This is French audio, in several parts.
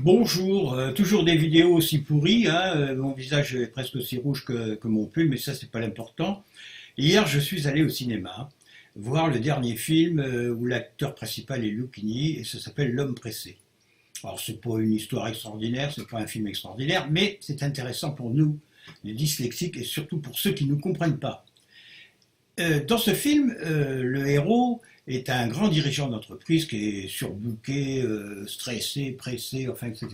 Bonjour, toujours des vidéos aussi pourries, hein, mon visage est presque aussi rouge que mon pull, mais ça c'est pas l'important. Hier je suis allé au cinéma voir le dernier film où l'acteur principal est Lucchini et ça s'appelle L'homme pressé. Alors c'est pas une histoire extraordinaire, c'est pas un film extraordinaire, mais c'est intéressant pour nous, les dyslexiques, et surtout pour ceux qui ne nous comprennent pas. Dans ce film, le héros est un grand dirigeant d'entreprise qui est surbooké, stressé, pressé, enfin, etc.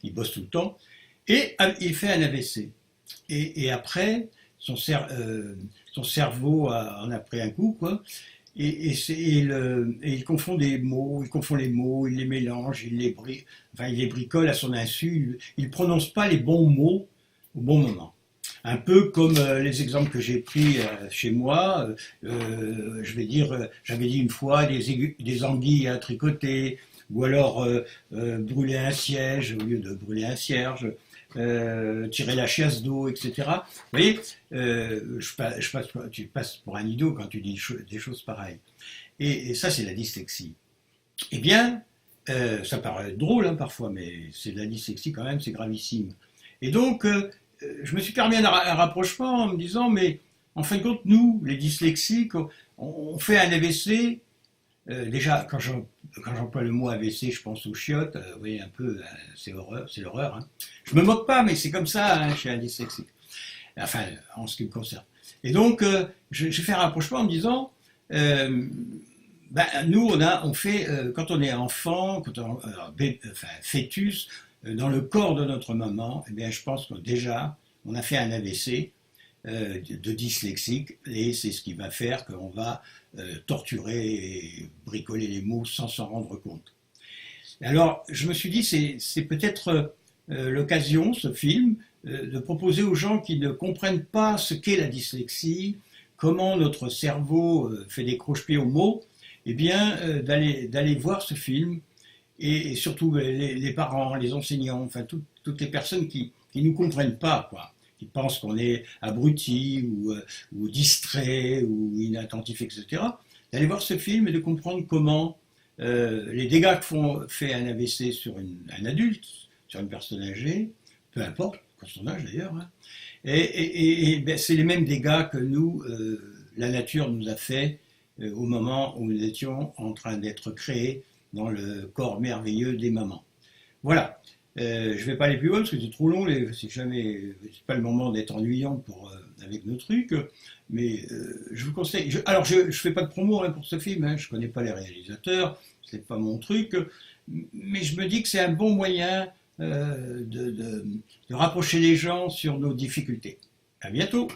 Il bosse tout le temps. Et il fait un AVC. Et après, son cerveau en a pris un coup, quoi. Et il confond des mots, il confond les mots, il les mélange, il les bricole à son insu. Il ne prononce pas les bons mots au bon moment. Un peu comme les exemples que j'ai pris chez moi, je vais dire, j'avais dit une fois des anguilles à tricoter, ou alors brûler un siège au lieu de brûler un cierge, tirer la chiasse d'eau, etc. Vous voyez, tu passes pour un idiot quand tu dis des choses pareilles. Et ça, c'est la dyslexie. Eh bien, ça paraît drôle hein, parfois, mais c'est de la dyslexie quand même, c'est gravissime. Et donc, je me suis permis un rapprochement en me disant, mais en fin de compte, nous, les dyslexiques, on fait un AVC. Déjà, quand j'emploie le mot AVC, je pense aux chiottes. Vous voyez, un peu, c'est l'horreur. Hein. Je me moque pas, mais c'est comme ça hein, chez un dyslexique. Enfin, en ce qui me concerne. Et donc, j'ai fait un rapprochement en me disant, nous, on fait, quand on est enfant, fœtus, dans le corps de notre maman, eh bien, je pense que déjà, on a fait un AVC de dyslexique, et c'est ce qui va faire qu'on va torturer et bricoler les mots sans s'en rendre compte. Alors, je me suis dit, c'est peut-être l'occasion, ce film, de proposer aux gens qui ne comprennent pas ce qu'est la dyslexie, comment notre cerveau fait des croche-pieds aux mots, eh bien, d'aller voir ce film, et surtout les parents, les enseignants, enfin toutes les personnes qui ne nous comprennent pas, quoi, qui pensent qu'on est abruti ou distrait ou inattentif, etc., d'aller voir ce film et de comprendre comment les dégâts que fait un AVC sur un adulte, sur une personne âgée, peu importe son âge d'ailleurs, hein, et c'est les mêmes dégâts que nous, la nature nous a fait au moment où nous étions en train d'être créés dans le corps merveilleux des mamans. Voilà. Je ne vais pas aller plus loin parce que c'est trop long, c'est pas le moment d'être ennuyant avec nos trucs, mais je vous conseille. Alors je fais pas de promo hein, pour ce film, hein, je connais pas les réalisateurs, c'est pas mon truc, mais je me dis que c'est un bon moyen de rapprocher les gens sur nos difficultés. À bientôt.